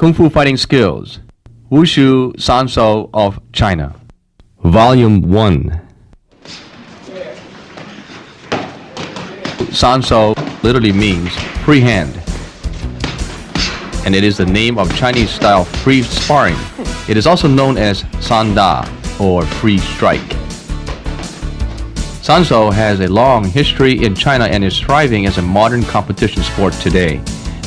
Kung Fu Fighting Skills, Wushu-sanso of China. Volume 1. Sanso literally means free hand, and it is the name of Chinese-style free sparring. It is also known as sanda, or free strike. Sanso has a long history in China and is thriving as a modern competition sport today.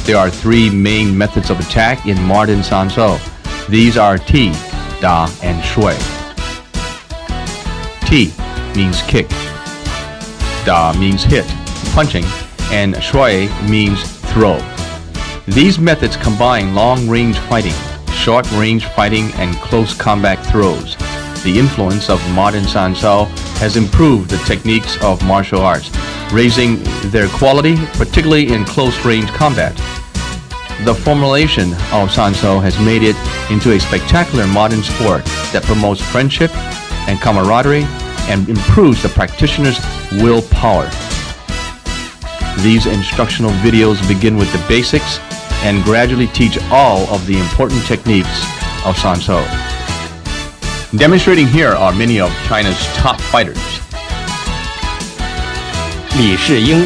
There are three main methods of attack in modern Sanso. These are Ti, Da, and Shui. Ti means kick, Da means hit, punching, and Shui means throw. These methods combine long-range fighting, short-range fighting, and close combat throws. The influence of modern Sanso has improved the techniques of martial arts, raising their quality, particularly in close-range combat. The formulation of Sanso has made it into a spectacular modern sport that promotes friendship and camaraderie and improves the practitioner's willpower. These instructional videos begin with the basics and gradually teach all of the important techniques of Sanso. Demonstrating here are many of China's top fighters. Li Shiying,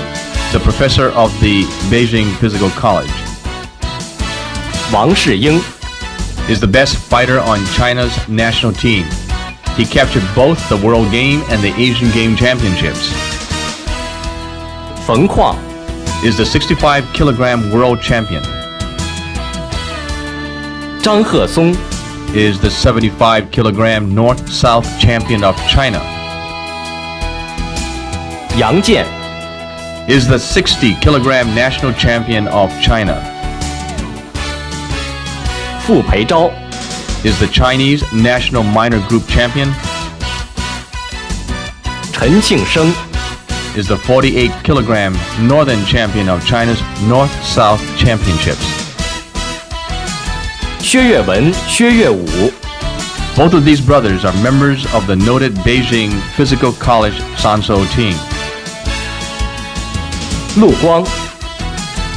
the professor of the Beijing Physical College, Wang Shiying, is the best fighter on China's national team. He captured both the World Game and the Asian Game Championships. Feng Kuang, Is the 65-kilogram world champion. Zhang Hesong, Is the 75-kilogram North-South champion of China. Yang Jian, Is the 60-kilogram national champion of China. Fu Peizhao, Is the Chinese national minor group champion. Chen Qingsheng, Is the 48-kilogram northern champion of China's North-South Championships. Xue Yuewen, Xue Yuewu, Both of these brothers are members of the noted Beijing Physical College Sanso team. Lu Guang,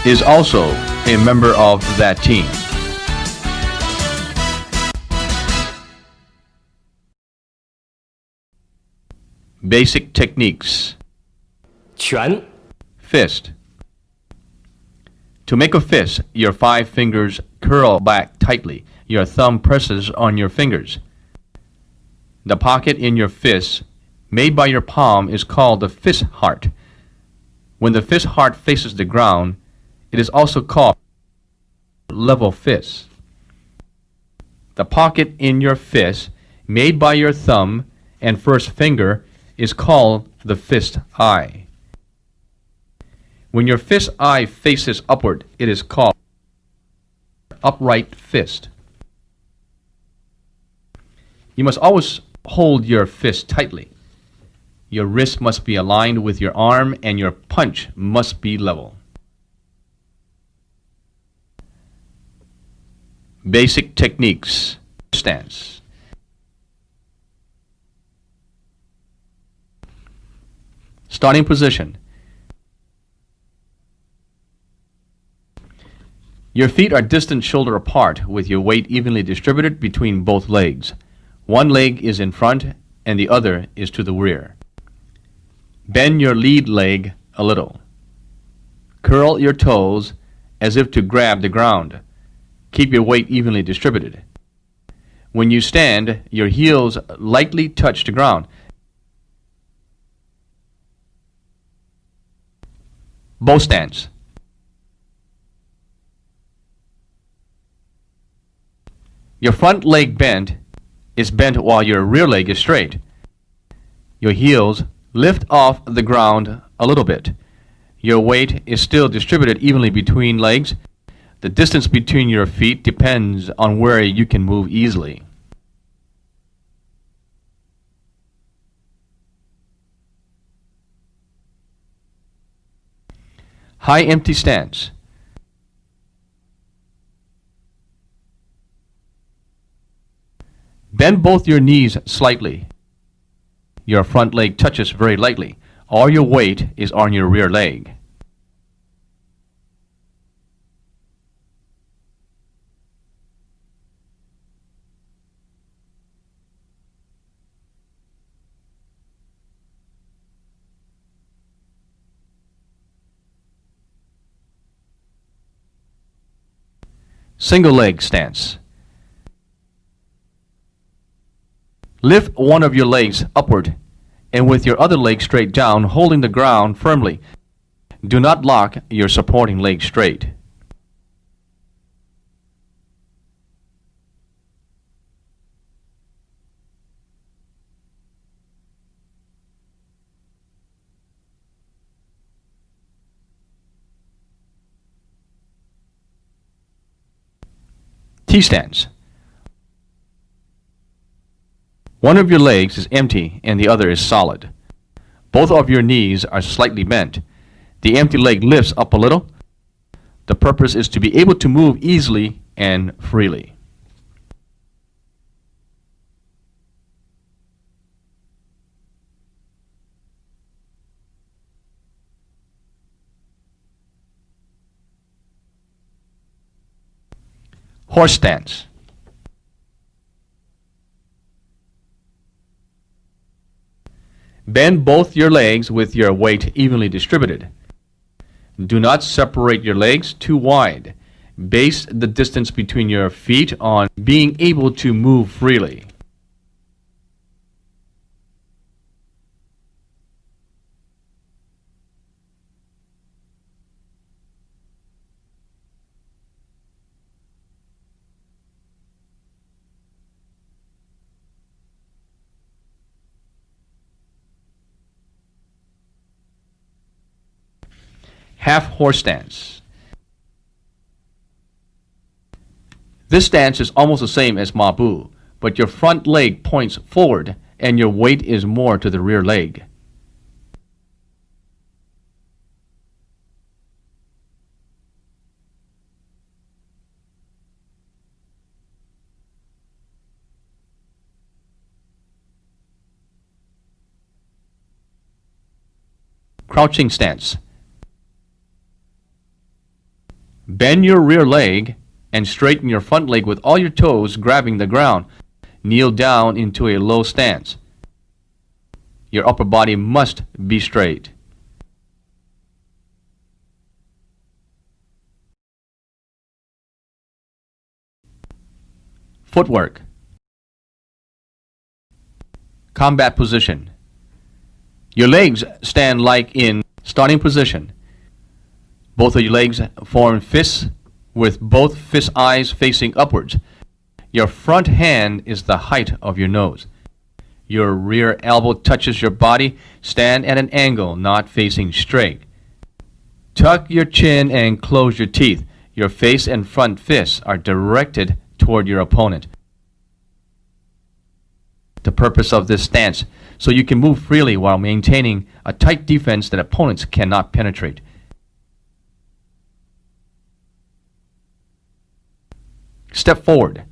Is also a member of that team. Basic techniques. Quan, Fist. To make a fist, your 5 fingers curl back tightly. Your thumb presses on your fingers. The pocket in your fist, made by your palm, is called the fist heart. When the fist heart faces the ground, it is also called level fist. The pocket in your fist, made by your thumb and first finger, is called the fist eye. When your fist eye faces upward, it is called upright fist. You must always hold your fist tightly. Your wrist must be aligned with your arm and your punch must be level. Basic techniques. Stance. Starting position. Your feet are distant shoulder apart with your weight evenly distributed between both legs. One leg is in front and the other is to the rear. Bend your lead leg a little. Curl your toes as if to grab the ground. Keep your weight evenly distributed. When you stand, your heels lightly touch the ground. Bow stance. Your front leg bent is bent while your rear leg is straight. Your heels lift off the ground a little bit. Your weight is still distributed evenly between legs. The distance between your feet depends on where you can move easily. High empty stance. Bend both your knees slightly. Your front leg touches very lightly. All your weight is on your rear leg. Single leg stance. Lift one of your legs upward and with your other leg straight down, holding the ground firmly. Do not lock your supporting leg straight. T-stance. One of your legs is empty and the other is solid. Both of your knees are slightly bent. The empty leg lifts up a little. The purpose is to be able to move easily and freely. Horse stance. Bend both your legs with your weight evenly distributed. Do not separate your legs too wide. Base the distance between your feet on being able to move freely. Half horse stance. This stance is almost the same as Mabu, but your front leg points forward and your weight is more to the rear leg. Crouching stance. Bend your rear leg and straighten your front leg with all your toes grabbing the ground. Kneel down into a low stance. Your upper body must be straight. Footwork. Combat position. Your legs stand like in starting position. Both of your legs form fists with both fist eyes facing upwards. Your front hand is the height of your nose. Your rear elbow touches your body. Stand at an angle, not facing straight. Tuck your chin and close your teeth. Your face and front fists are directed toward your opponent. The purpose of this stance, so you can move freely while maintaining a tight defense that opponents cannot penetrate. Step forward.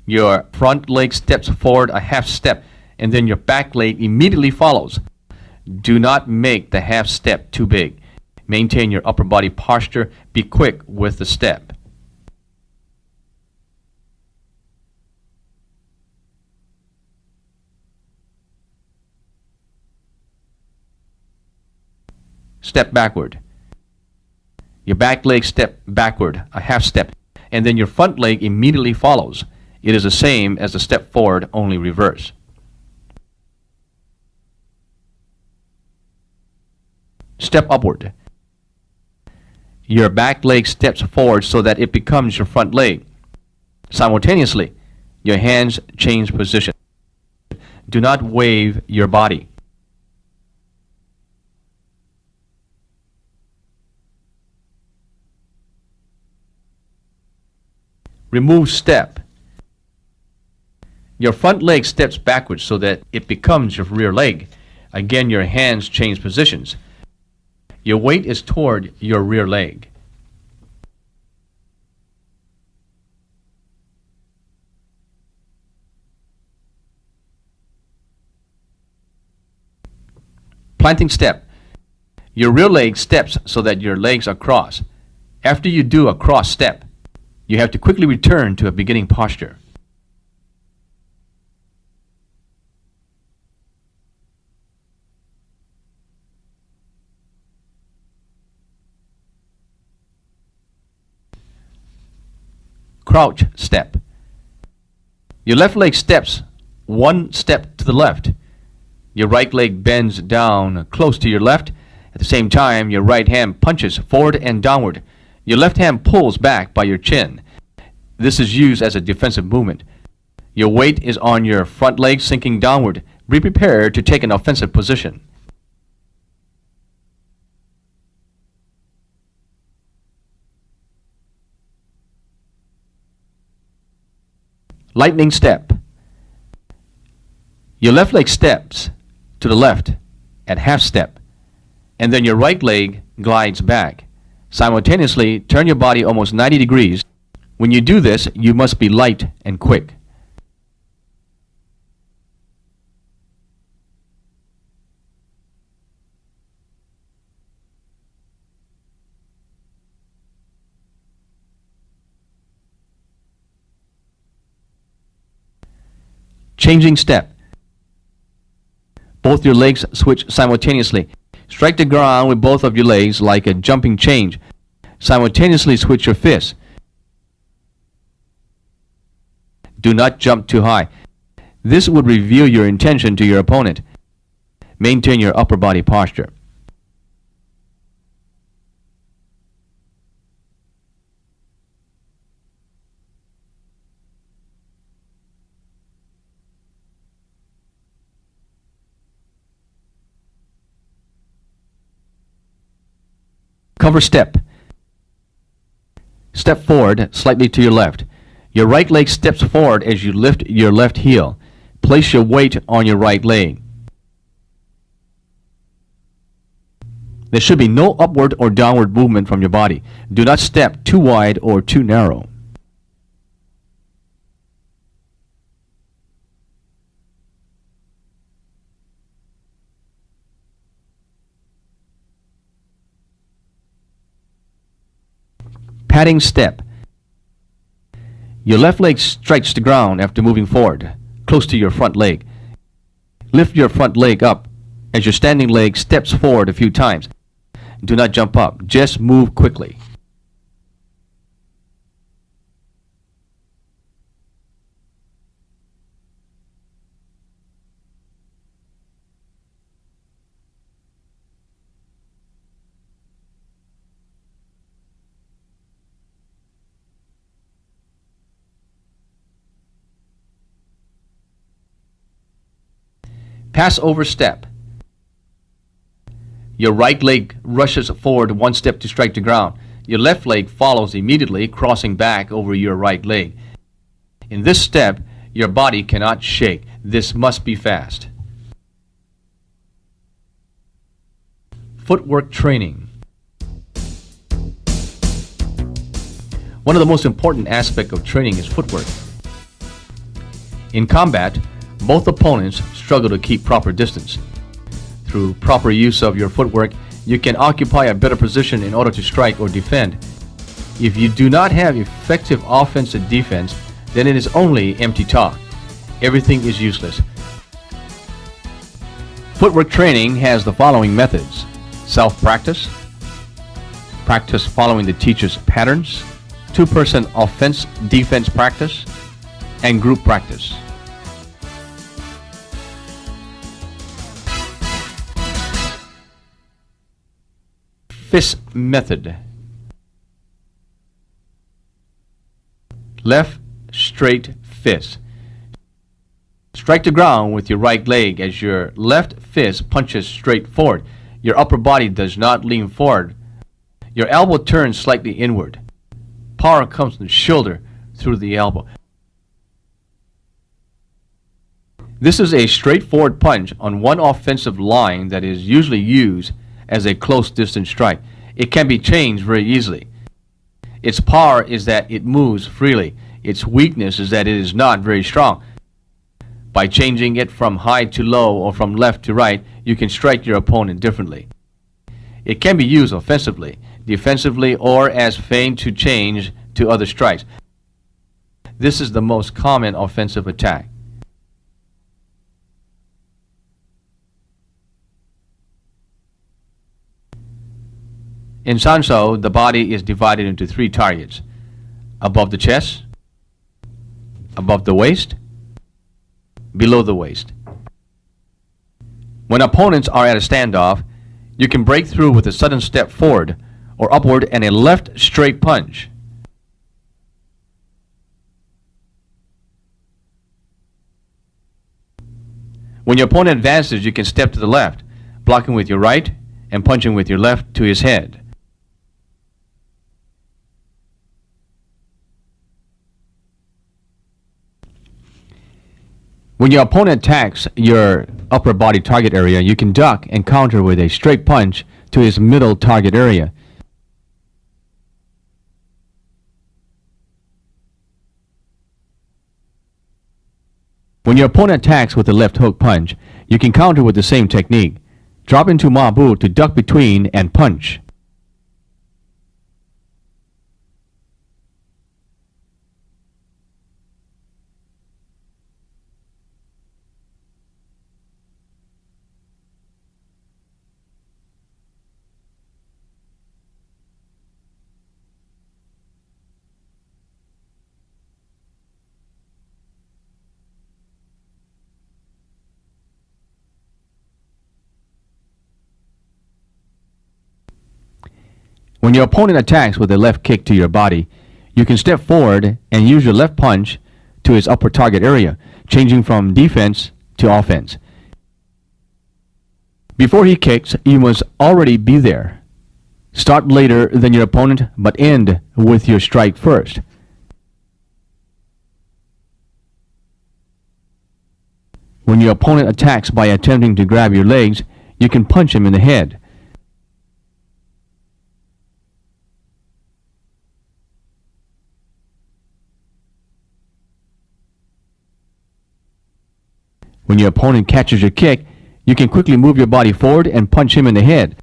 Your front leg steps forward a half step, and then your back leg immediately follows. Do not make the half step too big. Maintain your upper body posture. Be quick with the step. Step backward. Your back leg step backward a half step, and then your front leg immediately follows. It is the same as the step forward, only reverse. Step upward. Your back leg steps forward so that it becomes your front leg. Simultaneously, your hands change position. Do not wave your body. Remove step. Your front leg steps backwards so that it becomes your rear leg. Again, your hands change positions. Your weight is toward your rear leg. Planting step. Your rear leg steps so that your legs are crossed. After you do a cross step, you have to quickly return to a beginning posture. crouch step. Your left leg steps one step to the left. Your right leg bends down close to your left. At the same time, your right hand punches forward and downward. Your left hand pulls back by your chin. This is used as a defensive movement. Your weight is on your front leg sinking downward. Be prepared to take an offensive position. Lightning step. Your left leg steps to the left at half step, and then your right leg glides back. Simultaneously, turn your body almost 90 degrees. When you do this, you must be light and quick. Changing step. Both your legs switch simultaneously. Strike the ground with both of your legs like a jumping change. Simultaneously switch your fists. Do not jump too high. This would reveal your intention to your opponent. Maintain your upper body posture. Cover step. Step forward slightly to your left. Your right leg steps forward as you lift your left heel. Place your weight on your right leg. There should be no upward or downward movement from your body. Do not step too wide or too narrow. Padding step. Your left leg strikes the ground after moving forward, close to your front leg. Lift your front leg up as your standing leg steps forward a few times. Do not jump up, just move quickly. Passover step. Your right leg rushes forward one step to strike the ground. Your left leg follows immediately, crossing back over your right leg. In this step, your body cannot shake. This must be fast. Footwork training. One of the most important aspects of training is footwork. In combat, both opponents struggle to keep proper distance. Through proper use of your footwork, you can occupy a better position in order to strike or defend. If you do not have effective offense and defense, then it is only empty talk. Everything is useless. Footwork training has the following methods: self-practice, practice following the teacher's patterns, two-person offense-defense practice, and group practice. Fist method. Left straight fist. Strike the ground with your right leg as your left fist punches straight forward. Your upper body does not lean forward. Your elbow turns slightly inward. Power comes from the shoulder through the elbow. This is a straightforward punch on one offensive line that is usually used as a close distance strike. It can be changed very easily. Its power is that it moves freely. Its weakness is that it is not very strong. By changing it from high to low or from left to right, you can strike your opponent differently. It can be used offensively, defensively, or as feint to change to other strikes. This is the most common offensive attack. In Sanso, the body is divided into three targets: above the chest, above the waist, below the waist. When opponents are at a standoff, you can break through with a sudden step forward or upward and a left straight punch. When your opponent advances, you can step to the left, blocking with your right and punching with your left to his head. When your opponent attacks your upper body target area, you can duck and counter with a straight punch to his middle target area. When your opponent attacks with a left hook punch, you can counter with the same technique. Drop into ma bu to duck between and punch. When your opponent attacks with a left kick to your body, you can step forward and use your left punch to his upper target area, changing from defense to offense. Before he kicks, you must already be there. Start later than your opponent, but end with your strike first. When your opponent attacks by attempting to grab your legs, you can punch him in the head. When your opponent catches your kick, you can quickly move your body forward and punch him in the head.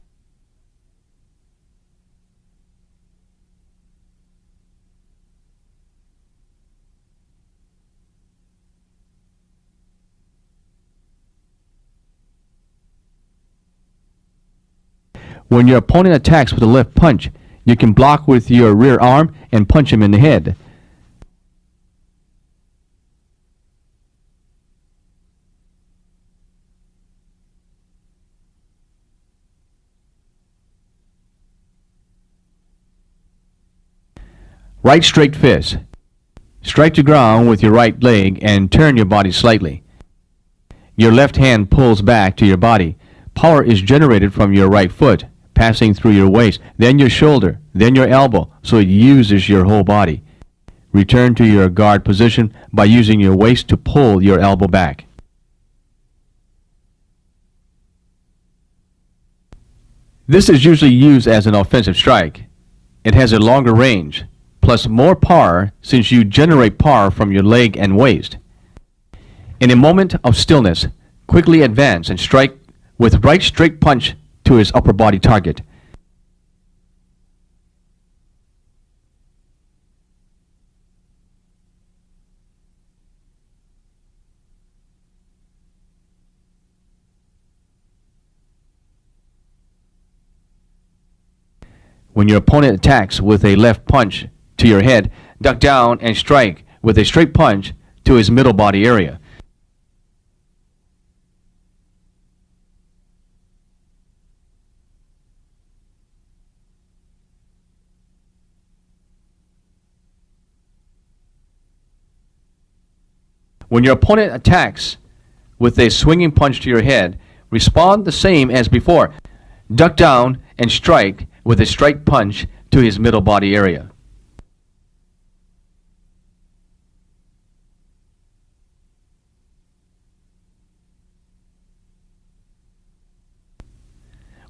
When your opponent attacks with a left punch, you can block with your rear arm and punch him in the head. Right straight fist. Strike the ground with your right leg and turn your body slightly. Your left hand pulls back to your body. Power is generated from your right foot, passing through your waist, then your shoulder, then your elbow, so it uses your whole body. Return to your guard position by using your waist to pull your elbow back. This is usually used as an offensive strike. It has a longer range, plus more power since you generate power from your leg and waist. In a moment of stillness, quickly advance and strike with right straight punch to his upper body target. When your opponent attacks with a left punch to your head, duck down and strike with a straight punch to his middle body area. When your opponent attacks with a swinging punch to your head, respond the same as before. Duck down and strike with a straight punch to his middle body area.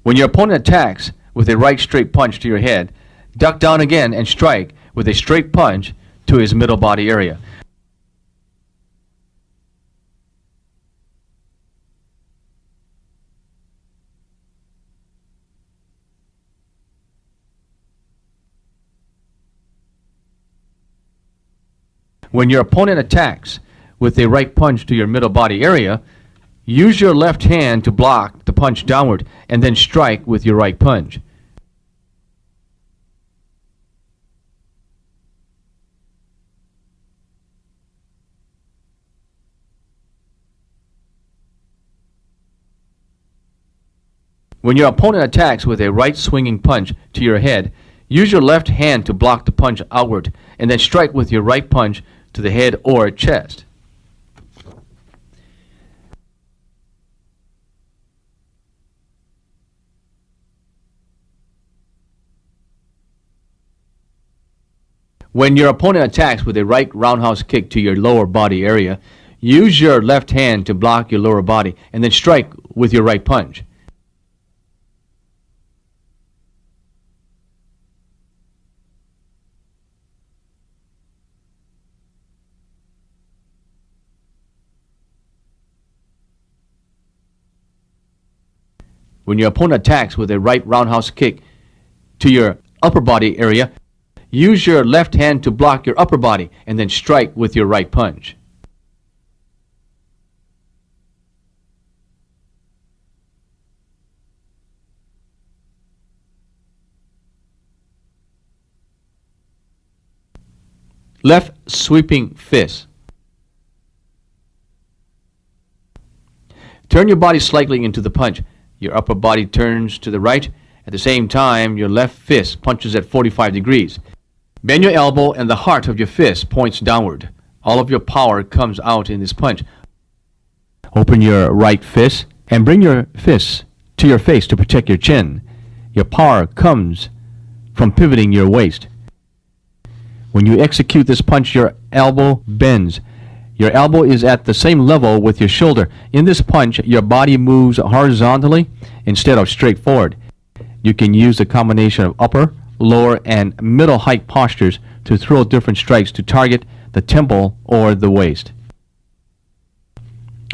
When your opponent attacks with a right straight punch to your head, duck down again and strike with a straight punch to his middle body area. When your opponent attacks with a right punch to your middle body area, use your left hand to block the punch downward and then strike with your right punch. When your opponent attacks with a right swinging punch to your head, use your left hand to block the punch outward, and then strike with your right punch to the head or chest. When your opponent attacks with a right roundhouse kick to your lower body area, use your left hand to block your lower body and then strike with your right punch. When your opponent attacks with a right roundhouse kick to your upper body area, use your left hand to block your upper body and then strike with your right punch. Left sweeping fist. Turn your body slightly into the punch. Your upper body turns to the right. At the same time, your left fist punches at 45 degrees. Bend your elbow and the heart of your fist points downward. All of your power comes out in this punch. Open your right fist and bring your fist to your face to protect your chin. Your power comes from pivoting your waist. When you execute this punch, your elbow bends. Your elbow is at the same level with your shoulder. In this punch, your body moves horizontally instead of straight forward. You can use a combination of upper, lower, and middle height postures to throw different strikes to target the temple or the waist.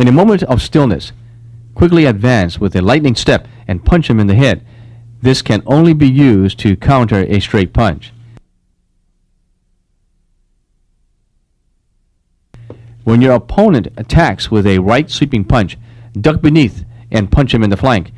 In a moment of stillness, quickly advance with a lightning step and punch him in the head. This can only be used to counter a straight punch. When your opponent attacks with a right sweeping punch, duck beneath and punch him in the flank.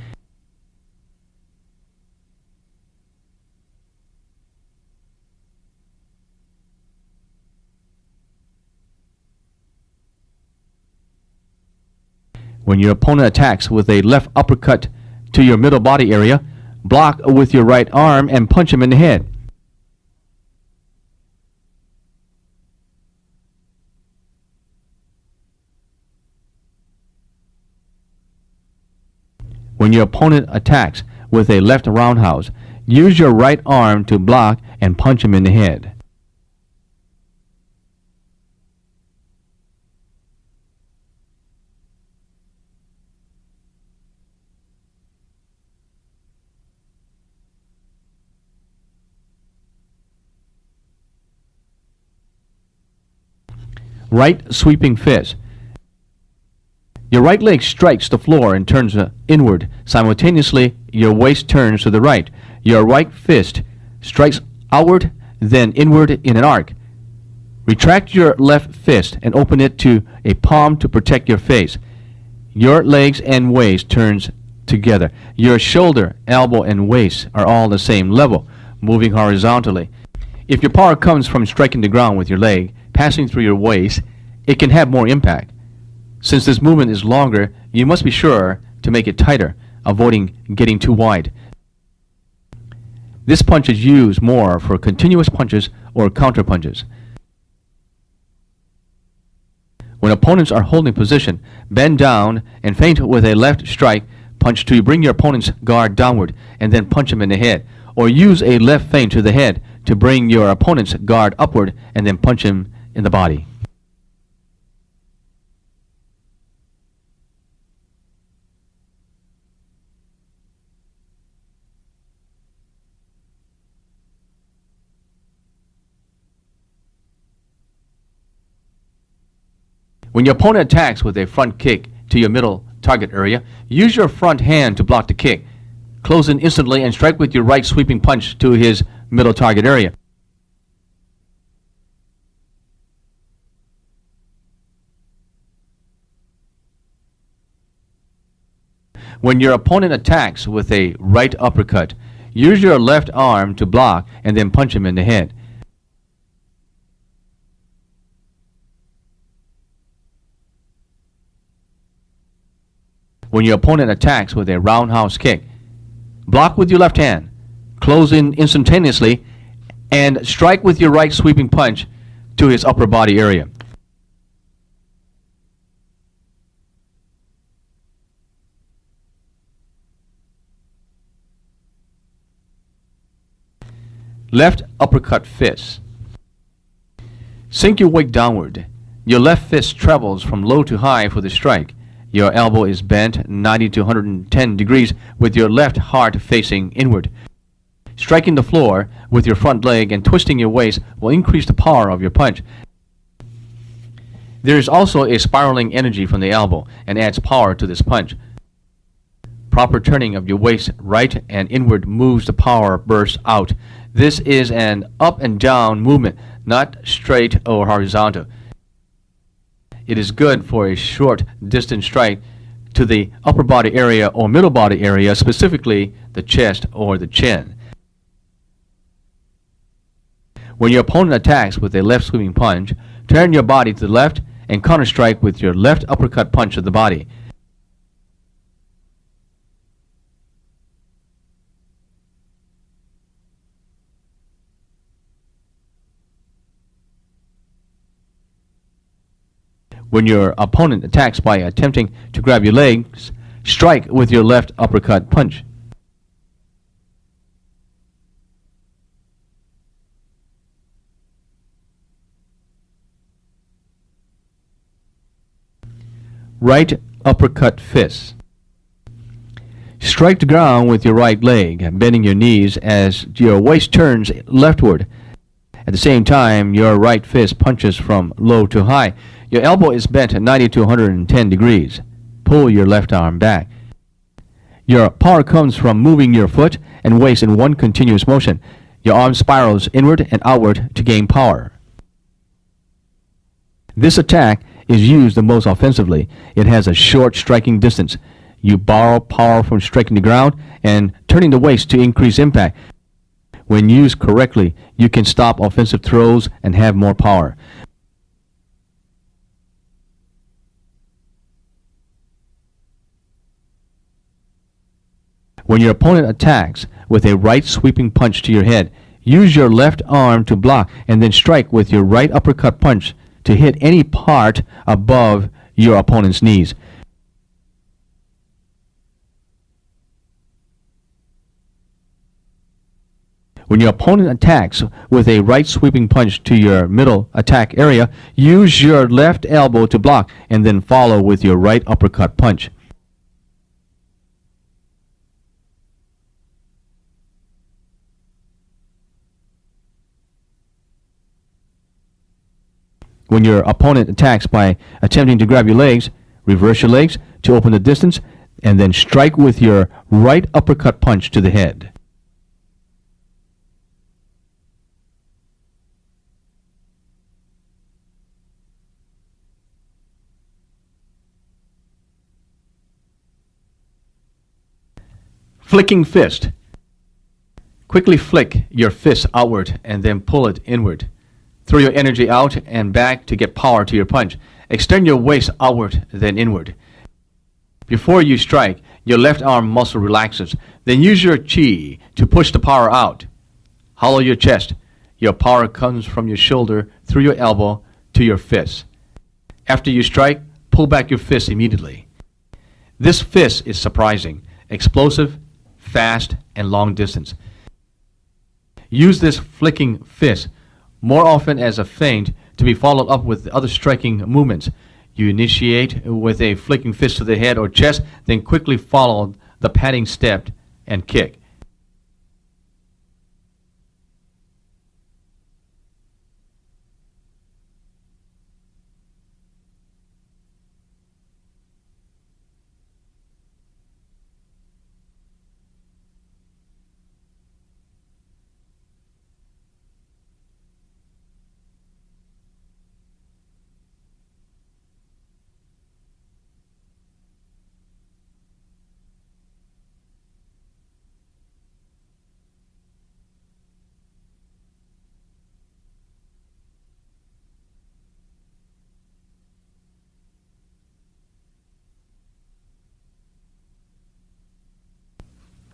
When your opponent attacks with a left uppercut to your middle body area, block with your right arm and punch him in the head. When your opponent attacks with a left roundhouse, use your right arm to block and punch him in the head. Right sweeping fist. Your right leg strikes the floor and turns inward. Simultaneously, your waist turns to the right. Your right fist strikes outward, then inward in an arc. Retract your left fist and open it to a palm to protect your face. Your legs and waist turns together. Your shoulder, elbow, and waist are all the same level, moving horizontally. If your power comes from striking the ground with your leg, passing through your waist, it can have more impact. Since this movement is longer, you must be sure to make it tighter, avoiding getting too wide. This punch is used more for continuous punches or counter punches. When opponents are holding position, bend down and feint with a left strike punch to bring your opponent's guard downward and then punch him in the head, or use a left feint to the head to bring your opponent's guard upward and then punch him in the body. When your opponent attacks with a front kick to your middle target area, use your front hand to block the kick. Close in instantly and strike with your right sweeping punch to his middle target area. When your opponent attacks with a right uppercut, use your left arm to block and then punch him in the head. When your opponent attacks with a roundhouse kick, Block with your left hand, close in instantaneously, and strike with your right sweeping punch to his upper body area. Left uppercut fist. Sink your weight downward. Your left fist travels from low to high for the strike. Your elbow is bent 90 to 110 degrees with your left heart facing inward. Striking the floor with your front leg and twisting your waist will increase the power of your punch. There is also a spiraling energy from the elbow and adds power to this punch. Proper turning of your waist right and inward moves the power burst out. This is an up and down movement, not straight or horizontal. It is good for a short distance strike to the upper body area or middle body area, specifically the chest or the chin. When your opponent attacks with a left sweeping punch, turn your body to the left and counter-strike with your left uppercut punch to the body. When your opponent attacks by attempting to grab your legs, strike with your left uppercut punch. Right uppercut fist. Strike the ground with your right leg, bending your knees as your waist turns leftward. At the same time, your right fist punches from low to high. Your elbow is bent 90 to 110 degrees. Pull your left arm back. Your power comes from moving your foot and waist in one continuous motion. Your arm spirals inward and outward to gain power. This attack is used the most offensively. It has a short striking distance. You borrow power from striking the ground and turning the waist to increase impact. When used correctly, you can stop offensive throws and have more power. When your opponent attacks with a right sweeping punch to your head, use your left arm to block and then strike with your right uppercut punch to hit any part above your opponent's knees. When your opponent attacks with a right sweeping punch to your middle attack area, use your left elbow to block and then follow with your right uppercut punch. When your opponent attacks by attempting to grab your legs, reverse your legs to open the distance and then strike with your right uppercut punch to the head. Flicking fist. Quickly flick your fist outward and then pull it inward. Throw your energy out and back to get power to your punch. Extend your waist outward, then inward. Before you strike, your left arm muscle relaxes. Then use your chi to push the power out. Hollow your chest. Your power comes from your shoulder through your elbow to your fist. After you strike, pull back your fist immediately. This fist is surprising, explosive, fast, and long distance. Use this flicking fist more often as a feint to be followed up with other striking movements. You initiate with a flicking fist to the head or chest, then quickly follow the padding step and kick.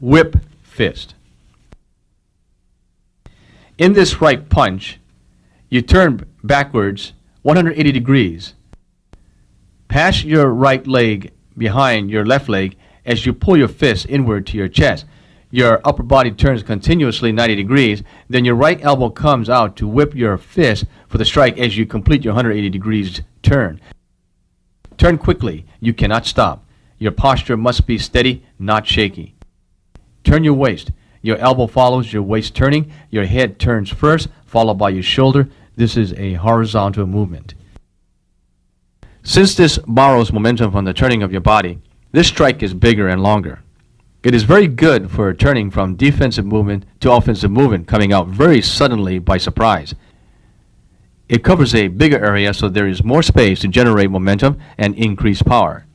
Whip fist. In this right punch, you turn backwards 180 degrees. Pass your right leg behind your left leg as you pull your fist inward to your chest. Your upper body turns continuously 90 degrees. Then your right elbow comes out to whip your fist for the strike as you complete your 180 degrees turn. Turn quickly. You cannot stop. Your posture must be steady, not shaky. Turn your waist. Your elbow follows your waist turning. Your head turns first, followed by your shoulder. This is a horizontal movement. Since this borrows momentum from the turning of your body, this strike is bigger and longer. It is very good for turning from defensive movement to offensive movement, coming out very suddenly by surprise. It covers a bigger area, so there is more space to generate momentum and increase power.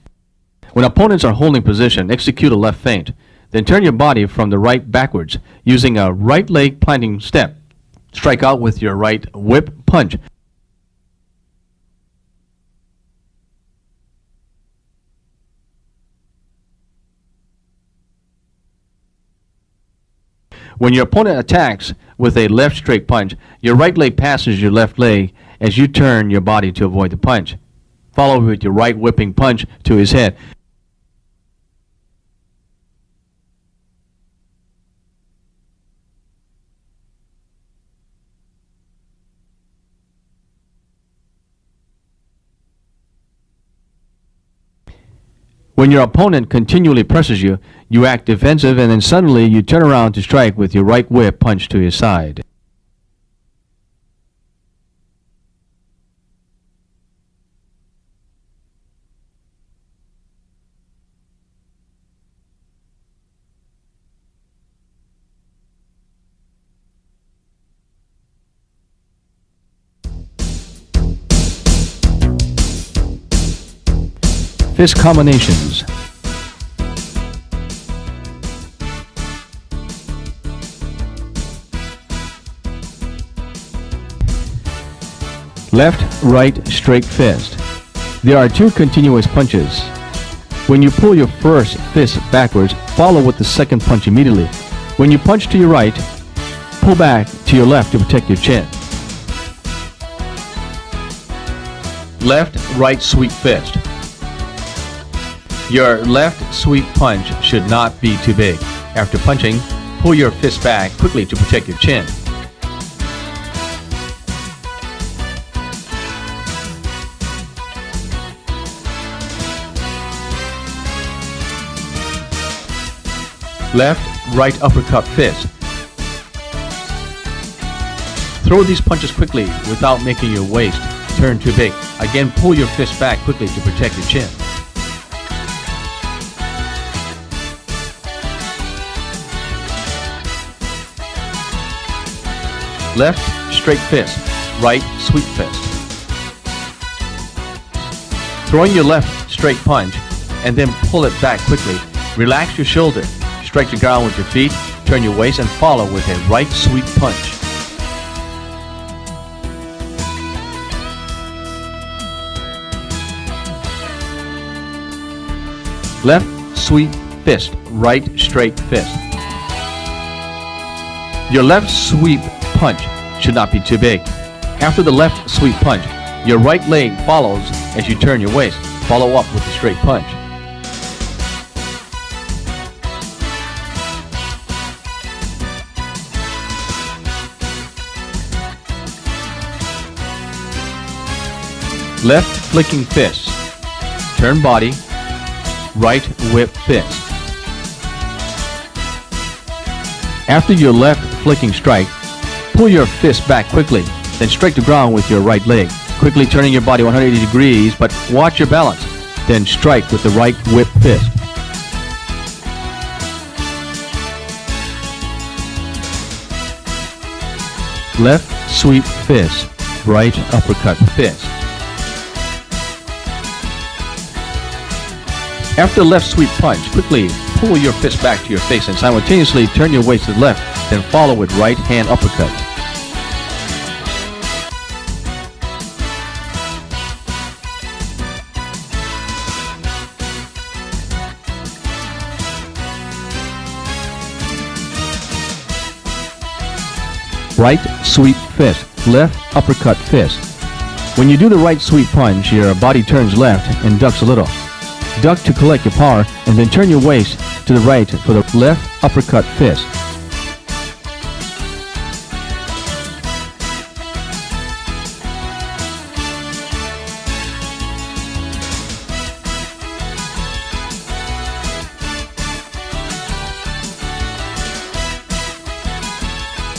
When opponents are holding position, execute a left feint. Then turn your body from the right backwards, using a right leg planting step. Strike out with your right whip punch. When your opponent attacks with a left straight punch, your right leg passes your left leg as you turn your body to avoid the punch. Follow with your right whipping punch to his head. When your opponent continually presses you, you act defensive, and then suddenly you turn around to strike with your right whip punch to his side. Fist combinations. Left, right, straight fist. There are two continuous punches. When you pull your first fist backwards, follow with the second punch immediately. When you punch to your right, pull back to your left to protect your chin. Left, right sweep fist. Your left sweep punch should not be too big. After punching, pull your fist back quickly to protect your chin. Left, right uppercut fist. Throw these punches quickly without making your waist turn too big. Again, pull your fist back quickly to protect your chin. Left, straight fist. Right, sweep fist. Throwing your left straight punch and then pull it back quickly. Relax your shoulder. Strike the ground with your feet. Turn your waist and follow with a right sweep punch. Left sweep fist. Right straight fist. Your left sweep punch should not be too big. After the left sweep punch, your right leg follows as you turn your waist. Follow up with the straight punch. Left flicking fist. Turn body. Right whip fist. After your left flicking strike, pull your fist back quickly, then strike the ground with your right leg, quickly turning your body 180 degrees, but watch your balance. Then strike with the right whip fist. Left sweep fist, right uppercut fist. After left sweep punch, quickly pull your fist back to your face and simultaneously turn your waist to the left, then follow with right hand uppercut. Right sweep fist, left uppercut fist. When you do the right sweep punch, your body turns left and ducks a little. Duck to collect your power, and then turn your waist to the right for the left uppercut fist.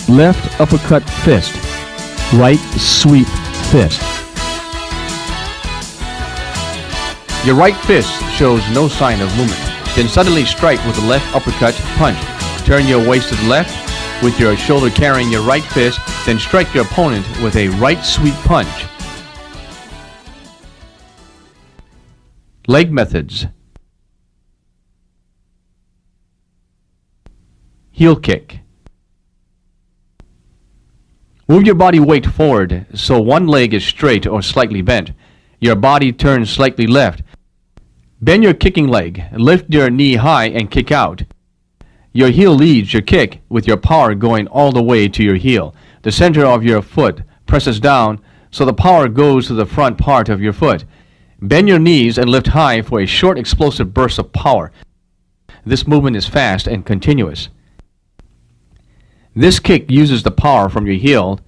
Left uppercut fist, right sweep fist. Your right fist shows no sign of movement. Then suddenly strike with the left uppercut punch. Turn your waist to the left with your shoulder carrying your right fist, then strike your opponent with a right sweep punch. Leg methods. Heel kick. Move your body weight forward so one leg is straight or slightly bent. Your body turns slightly left. Bend your kicking leg, lift your knee high and kick out. Your heel leads your kick with your power going all the way to your heel. The center of your foot presses down so the power goes to the front part of your foot. Bend your knees and lift high for a short explosive burst of power. This movement is fast and continuous. This kick uses the power from your heel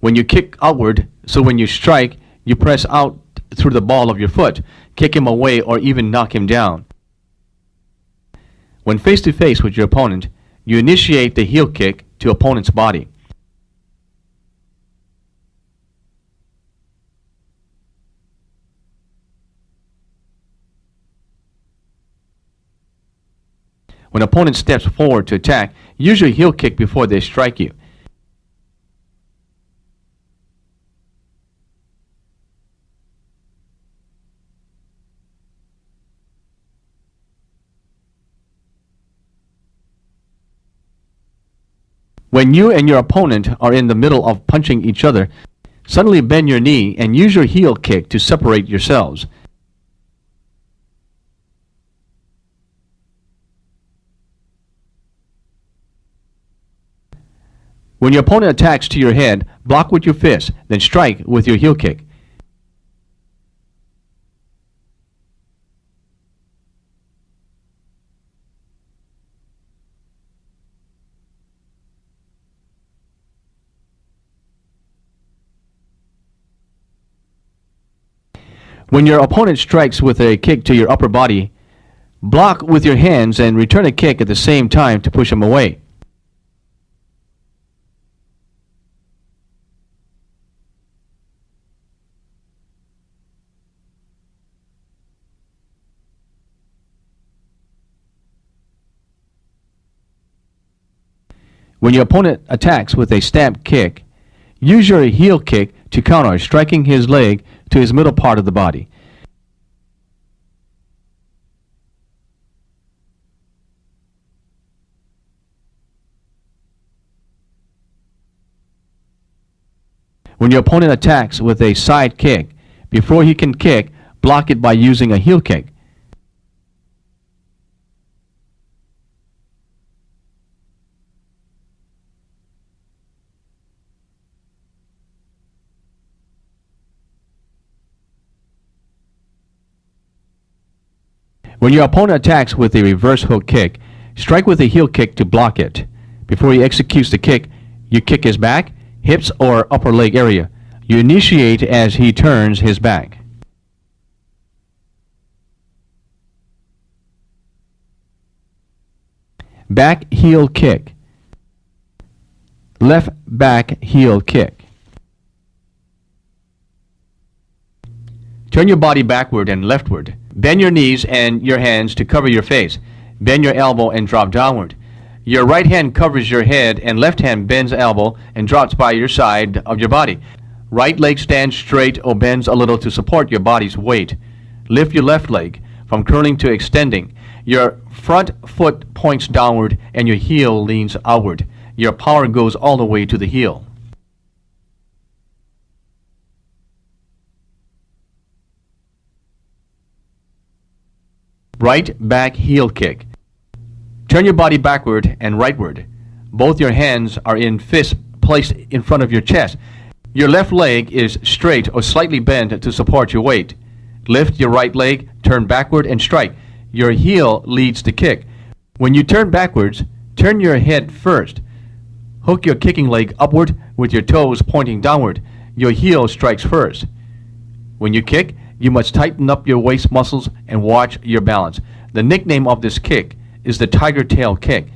when you kick outward, so when you strike, you press out through the ball of your foot, kick him away, or even knock him down. When face to face with your opponent, you initiate the heel kick to opponent's body. When opponent steps forward to attack, use your heel kick before they strike you. When you and your opponent are in the middle of punching each other, suddenly bend your knee and use your heel kick to separate yourselves. When your opponent attacks to your head, block with your fist, then strike with your heel kick. When your opponent strikes with a kick to your upper body, block with your hands and return a kick at the same time to push him away. When your opponent attacks with a stamp kick, use your heel kick to counter, striking his leg to his middle part of the body. When your opponent attacks with a side kick, before he can kick, block it by using a heel kick. When your opponent attacks with a reverse hook kick, strike with a heel kick to block it. Before he executes the kick, you kick his back, hips, or upper leg area. You initiate as he turns his back. Back heel kick. Left back heel kick. Turn your body backward and leftward. Bend your knees and your hands to cover your face. Bend your elbow and drop downward. Your right hand covers your head and left hand bends elbow and drops by your side of your body. Right leg stands straight or bends a little to support your body's weight. Lift your left leg from curling to extending. Your front foot points downward and your heel leans outward. Your power goes all the way to the heel. Right back heel kick. Turn your body backward and rightward. Both your hands are in fist placed in front of your chest. Your left leg is straight or slightly bent to support your weight. Lift your right leg, turn backward, and strike. Your heel leads the kick. When you turn backwards, turn your head first. Hook your kicking leg upward with your toes pointing downward. Your heel strikes first. When you kick, you must tighten up your waist muscles and watch your balance. The nickname of this kick is the tiger tail kick.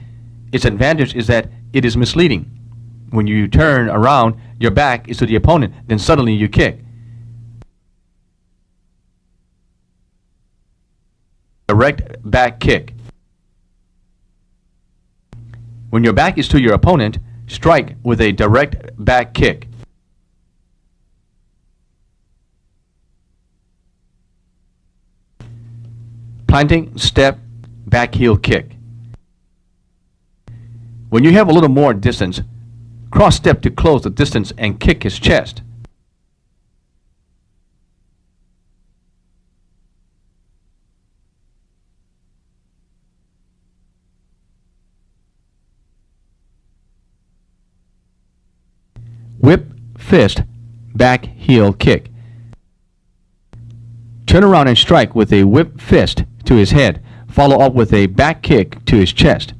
Its advantage is that it is misleading. When you turn around, your back is to the opponent, then suddenly you kick. Direct back kick. When your back is to your opponent, strike with a direct back kick. Planting, step, back heel kick. When you have a little more distance, cross step to close the distance and kick his chest. Whip, fist, back heel kick. Turn around and strike with a whip fist to his head. Follow up with a back kick to his chest.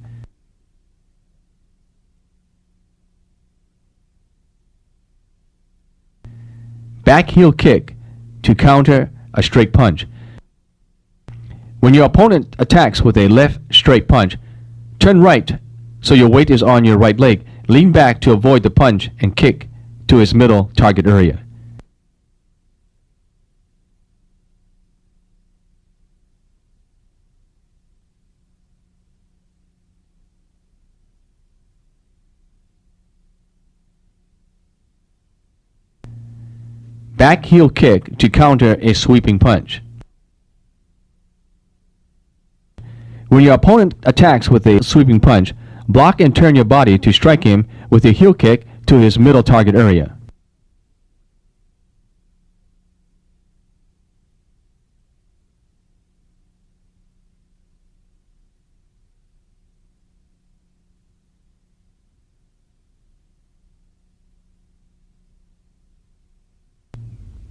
Back heel kick to counter a straight punch. When your opponent attacks with a left straight punch, turn right so your weight is on your right leg. Lean back to avoid the punch and kick to his middle target area. Back heel kick to counter a sweeping punch. When your opponent attacks with a sweeping punch, block and turn your body to strike him with a heel kick to his middle target area.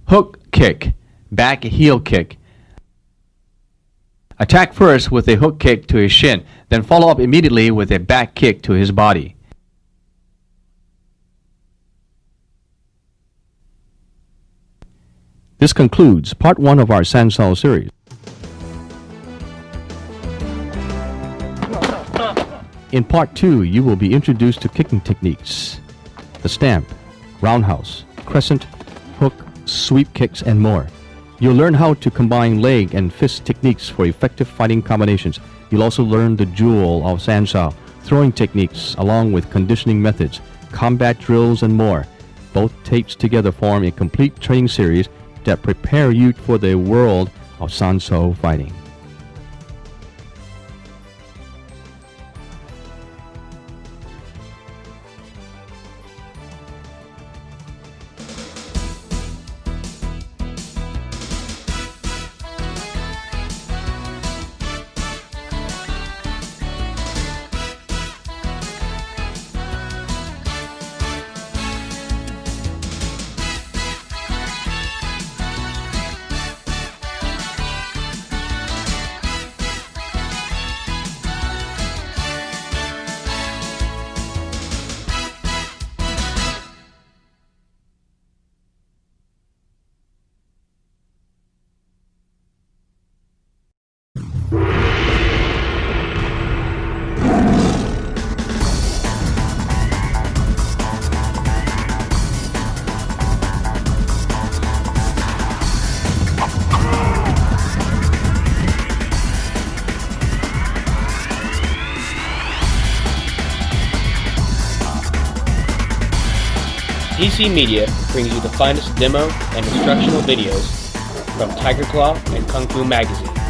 Hook kick, back heel kick. Attack first with a hook kick to his shin, then follow up immediately with a back kick to his body. This concludes part 1 of our Sansao series. In part 2, you will be introduced to kicking techniques: the stamp, roundhouse, crescent, hook, sweep kicks, and more. You'll learn how to combine leg and fist techniques for effective fighting combinations. You'll also learn the jewel of Sansao, throwing techniques along with conditioning methods, combat drills, and more. Both tapes together form a complete training series that prepare you for the world of Sansao fighting. DC Media brings you the finest demo and instructional videos from Tiger Claw and Kung Fu Magazine.